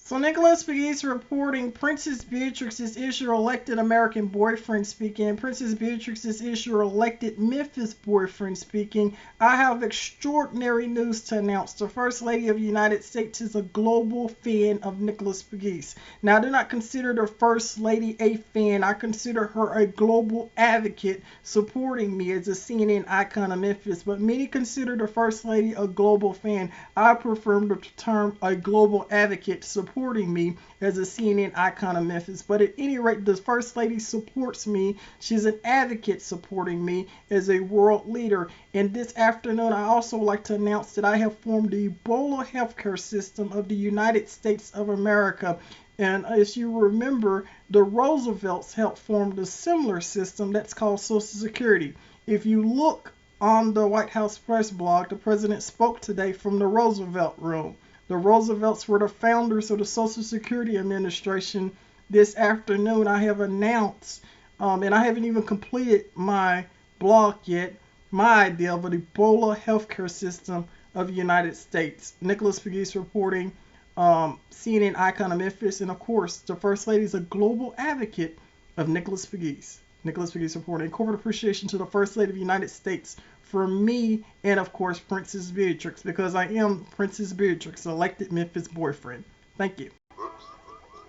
So Nicholas Pegues reporting Princess Beatrix's is your elected American boyfriend speaking. Princess Beatrix's is your elected Memphis boyfriend speaking. I have extraordinary news to announce. The First Lady of the United States is a global fan of Nicholas Pegues. Now, I do not consider the First Lady a fan. I consider her a global advocate supporting me as a CNN icon of Memphis. But many consider the First Lady a global fan. I prefer the term a global advocate supporting me as a CNN icon of Memphis. But at any rate, the First Lady supports me. She's an advocate supporting me as a world leader. And this afternoon, I also like to announce that I have formed the Ebola healthcare system of the United States of America. And as you remember, the Roosevelts helped form a similar system that's called Social Security. If you look on the White House press blog, the president spoke today from the Roosevelt room. The Roosevelts were the founders of the Social Security Administration. This afternoon, I have announced, and I haven't even completed my blog yet, my idea of an Ebola healthcare system of the United States. Nicholas Pegues reporting, CNN icon of Memphis, and of course, the First Lady is a global advocate of Nicholas Pegues. Nicholas Pegues reporting corporate appreciation to the First Lady of the United States for me and, of course, Princess Beatrix, because I am Princess Beatrix, elected Memphis boyfriend. Thank you. Oops.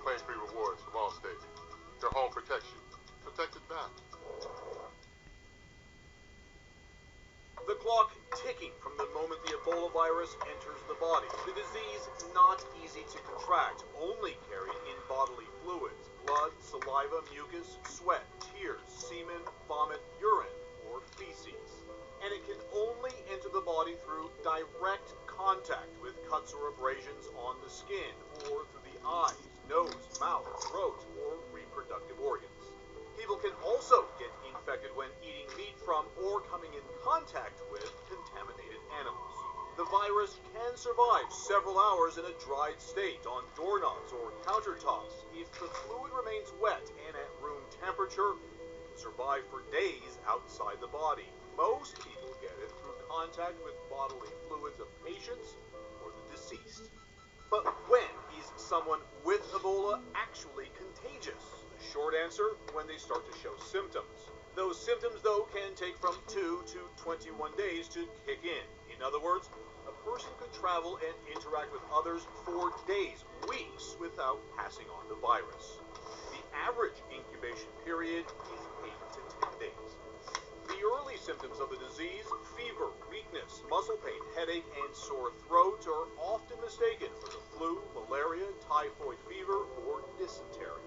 Claim free rewards from Allstate. Your home protection. Protected back. The clock ticking from the moment the Ebola virus enters the body. The disease not easy to contract, only carried in bodily fluids. Blood, saliva, mucus, sweat, tears, semen, vomit, urine, or feces. And it can only enter the body through direct contact with cuts or abrasions on the skin, or through the eyes, nose, mouth, throat, or reproductive organs. People can also get infected when eating meat from or coming in contact with contaminated animals. The virus can survive several hours in a dried state on doorknobs or countertops. If the fluid remains wet and at room temperature, it can survive for days outside the body. Most people get it through contact with bodily fluids of patients or the deceased. But when is someone with Ebola actually contagious? The short answer, when they start to show symptoms. Those symptoms, though, can take from 2 to 21 days to kick in. In other words, a person could travel and interact with others for days, weeks, without passing on the virus. The average incubation period is 8 to 10 days. The early symptoms of the disease, fever, weakness, muscle pain, headache, and sore throat, are often mistaken for the flu, malaria, typhoid fever, or dysentery.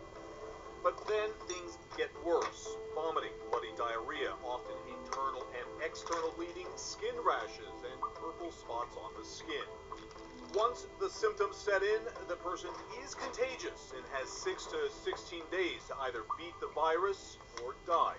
But then things get worse. Vomiting, bloody diarrhea, often internal and external bleeding, skin rashes, and purple spots on the skin. Once the symptoms set in, the person is contagious and has 6 to 16 days to either beat the virus or die.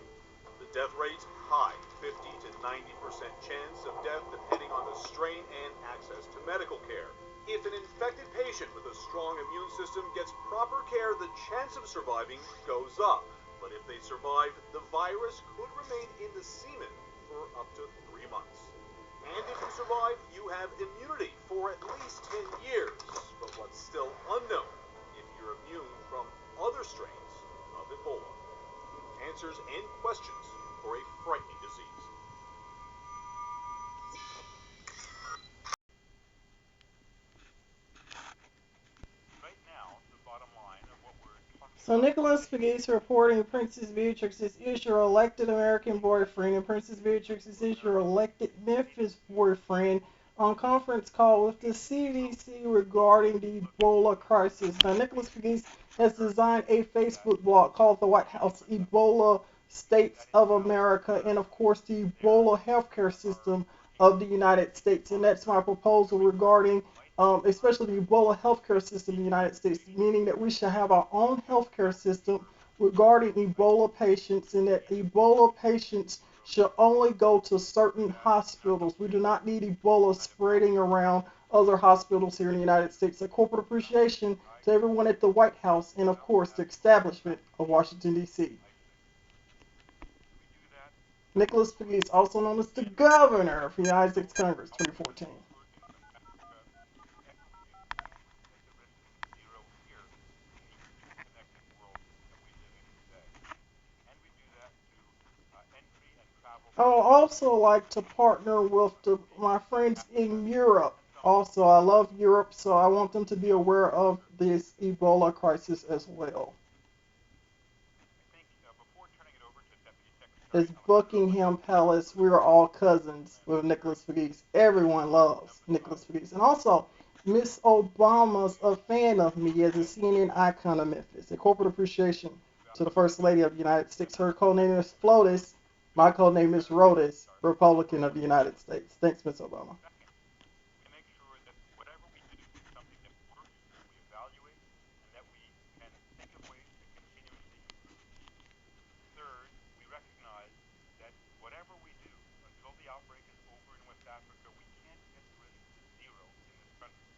The death rate, high, 50 to 90% chance of death depending on the strain and access to medical care. If an infected patient with a strong immune system gets proper care, the chance of surviving goes up. But if they survive, the virus could remain in the semen for up to 3 months. And if you survive, you have immunity for at least 10 years. But what's still unknown, if you're immune from other strains of Ebola. Answers and questions for a frightening disease. Right now, the bottom line of what we're talking So about. Nicholas Pegues reporting Princess Beatrix's is your elected American boyfriend, and Princess Beatrix's is your elected Memphis boyfriend on conference call with the CDC regarding the Ebola crisis. Now, Nicholas Pegues has designed a Facebook blog called the White House Ebola States of America, and of course the Ebola healthcare system of the United States. And that's my proposal regarding especially the Ebola healthcare system in the United States, meaning that we should have our own healthcare system regarding Ebola patients, and that Ebola patients should only go to certain hospitals. We do not need Ebola spreading around other hospitals here in the United States. A corporate appreciation to everyone at the White House and, of course, the establishment of Washington, D.C. Nicholas Pegues, also known as the Governor of the United States Congress, 2014. I would also like to partner with my friends in Europe. Also, I love Europe, so I want them to be aware of this Ebola crisis as well. I think before turning it over to Deputy Secretary It's Alejandro, I'd Buckingham like to Palace. We remind are our all listeners cousins that with Nicholas American Pegues. citizens Everyone loves Nicholas emphasize Pegues. And also, Miss Obama's a fan of me as a CNN icon of Memphis. A corporate appreciation to the First Lady of the United States. Her code name is Flotus. My code name is Rotus, Republican of the United States. Thanks, Miss Obama. Second, we make sure that whatever we do is something that works, we evaluate, and that we can think of ways to continuously improve. Third, we recognize that whatever we do, until the outbreak is over in West Africa, we can't get risk to zero in this country.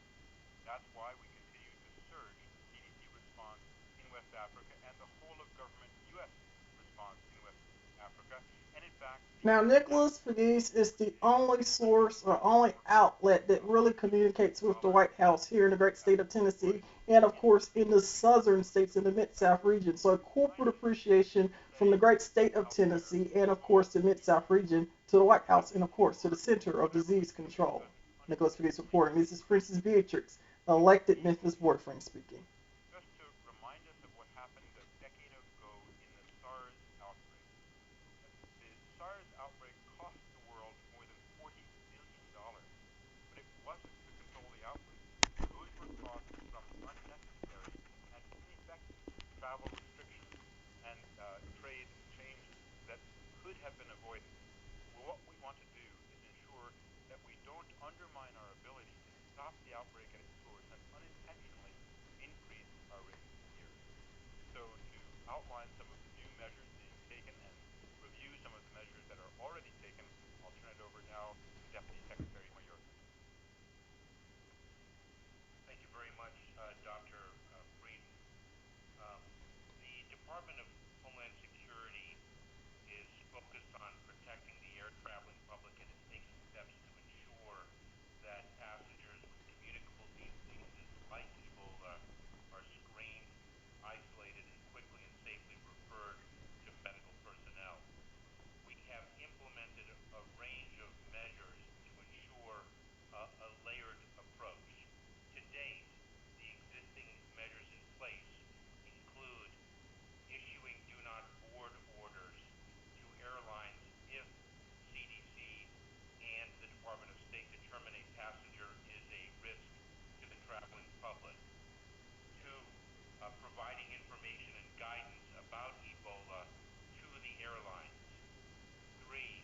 That's why we continue to surge the CDC response in West Africa and the whole of government U.S. response in West Africa. And in fact, the Now, Nicholas national Pegues is the is only under source or threat only from outlet that really communicates with the White House here in the great state of Tennessee, and of course in the southern states in the Mid South region. So, a corporate appreciation from the great state of Tennessee and of course the Mid South region to the White House and of course to the Center of Disease Control. Nicholas Pegues reporting. This is Princess Beatrix, elected Memphis boyfriend speaking. just to remind us of what happened a decade ago in the SARS outbreak. The SARS outbreak cost the world more than $40 billion, but it wasn't to control the outbreak. Those were costs from unnecessary and ineffective travel restrictions and trade changes that could have been avoided. Well, what we want to do is ensure that we don't undermine our ability to stop the outbreak at its source and unintentionally increase our risk here. So, to outline some of the new measures being taken and review some of the measures that are already taken, I'll turn it over now to Deputy Secretary Mayorkas. Thank you very much, Dr. Frieden. Um, the Department of Homeland Security is focused on protecting the air traveling public and is taking steps to ensure that passengers with communicable diseases like Ebola are screened, isolated, and quickly and safely referred to medical personnel. We have implemented a range of measures to ensure a layered approach. To date, the existing measures in place include issuing do not board orders to airlines if CDC and the Department of State determine a passenger is a risk to the traveling public. Two, providing information and guidance about Ebola to the airlines. Three,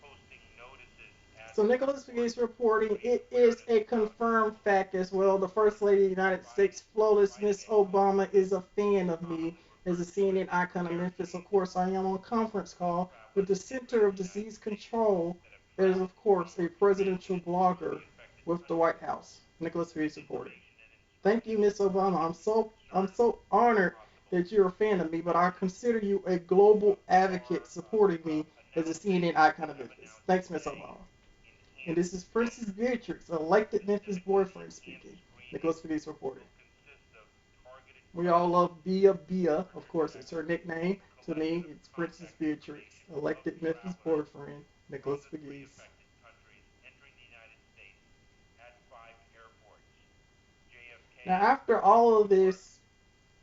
posting notices at So Nicholas airports McGee's reporting raising it is awareness a about confirmed Ebola, fact as well. The First Lady of the United States, flawless providing Miss information Obama, is a fan of me commonly as a referred to as CNN icon of Memphis. Of barricades, course, I am on conference call with travelers the entering Center of the United Disease States Control that have as, of traveled from course, a or presidential transited through blogger the affected with the White countries. House. Nicholas McGee's This reporting. information and Thank you, instructions Miss Obama. should I'm concern so all honored possible that you're a fan of me, but I passengers. consider you a global We advocate are supporting me as a announcing, CNN icon of have Memphis. announced Thanks, Miss today, Obama. And this enhanced is Princess measures. Beatrix, elected Memphis Specifically, boyfriend enhanced speaking. screening Nicholas Felice reporting. will consist of targeted We all questions love Bia Bia, for of course, it's her detecting nickname. the To collection me, of it's Princess contact Beatrix, information of elected Memphis travelers boyfriend, from Nicholas the three Felice. affected countries entering the United States at 5 airports: Now, JFK, after all of Newark, this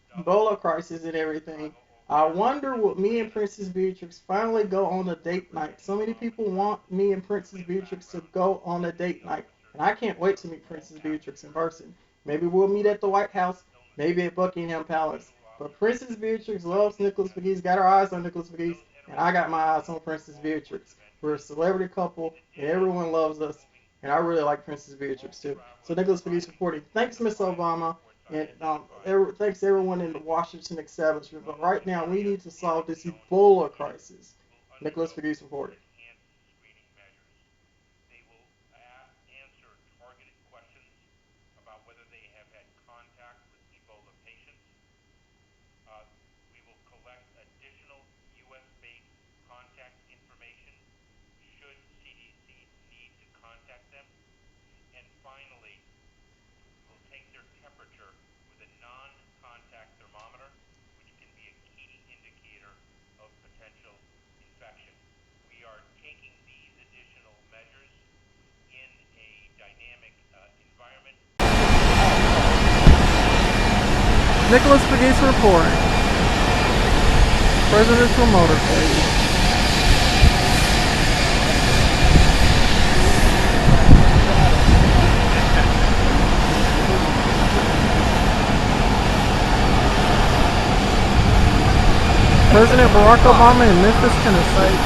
Dublin, Ebola crisis and everything, Chicago I O'Hare, wonder and will me and Atlanta Princess Beatrix finally go on a Border date night? So Protection many people want officers me and Princess simply have Beatrix to background go on a screening date night. officers And I can't wait to of meet all Princess Beatrix in passengers person. Maybe we'll meet at the White House, regardless of illness, maybe at Buckingham Palace. individual But Princess observations, Beatrix loves vaccination Nicholas McGee's, efforts. got her eyes on Nicholas McGee's, Those and entering I the got my United eyes on States Princess through all ports Beatrix. of We're a entry. celebrity In couple, and addition, everyone loves us. moving And I really forward, like Princess all Beatrix too. So travelers Nicholas McGee's arriving reporting. at Thanks, the Miss 5 Obama. airports And identified thanks in everyone in the Memphis. Washington establishment. But While the right now, we majority of need to solve this airlines known to Ebola CDC crisis. will Nicholas undergo Fagis reporting. enhanced screening measures. They will answer targeted questions about whether they have had contact with Ebola patients. Uh, we will collect additional U.S.-based contact information should CDC need to contact them. And finally, will take their temperature with a non-contact thermometer, which can be a key indicator of potential infection. We are Nicholas Pegues reporting. Presidential motorcade. President Barack Obama in Memphis, Tennessee.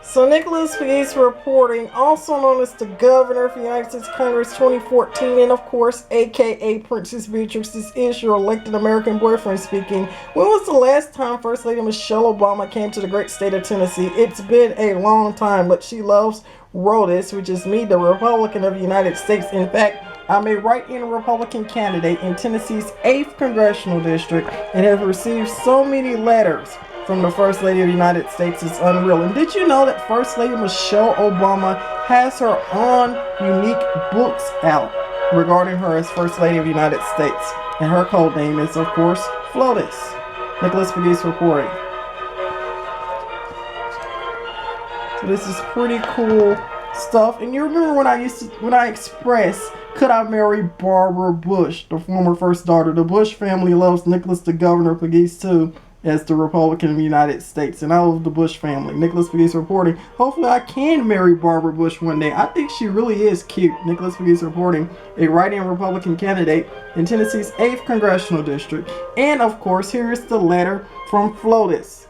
So Nicholas Pegues reporting, also known as the Governor of the United States Congress 2014, and of course, aka Princess Beatrix is your elected American boyfriend speaking. When was the last time First Lady Michelle Obama came to the great state of Tennessee? It's been a long time, but she loves ROTUS, which is me, the Republican of the United States. In fact, I'm a write-in Republican candidate in Tennessee's 8th Congressional District and have received so many letters from the First Lady of the United States. It's unreal. And did you know that First Lady Michelle Obama has her own unique books out regarding her as First Lady of the United States? And her code name is, of course, FLOTUS. Nicholas Pegues reporting. So this is pretty cool stuff. And you remember when I expressed, could I marry Barbara Bush, the former first daughter? The Bush family loves Nicholas the Governor Pegues too, as the Republican of the United States, and I love the Bush family. Nicholas Pegues reporting. Hopefully I can marry Barbara Bush one day. I think she really is cute. Nicholas Pegues reporting, a write-in Republican candidate in Tennessee's 8th Congressional District. And of course, here is the letter from FLOTUS,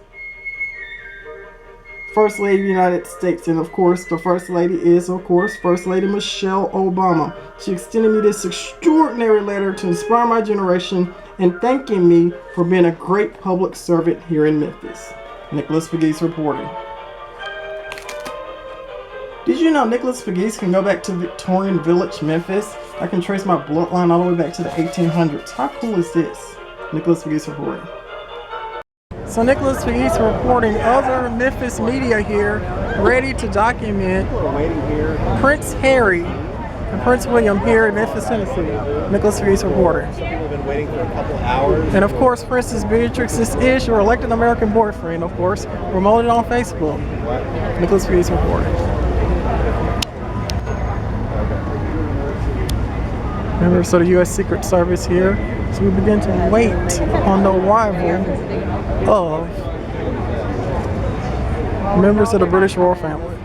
First Lady of the United States. And of course, the First Lady is, of course, First Lady Michelle Obama. She extended me this extraordinary letter to inspire my generation and thanking me for being a great public servant here in Memphis. Nicholas Pegues reporting. Did you know Nicholas Pegues can go back to Victorian Village, Memphis? I can trace my bloodline all the way back to the 1800s. How cool is this? Nicholas Pegues reporting. So Nicholas Pegues reporting, other Memphis media here ready to document Prince Harry and Prince William here in Memphis, Tennessee. Nicholas Pegues reporting. Been waiting for a couple hours. And of course, Princess Beatrix is your elected American boyfriend, of course, promoted on Facebook. Nicholas Pegues reporting. Members of the U.S. Secret Service here. So we begin to wait on the arrival of members of the British royal family.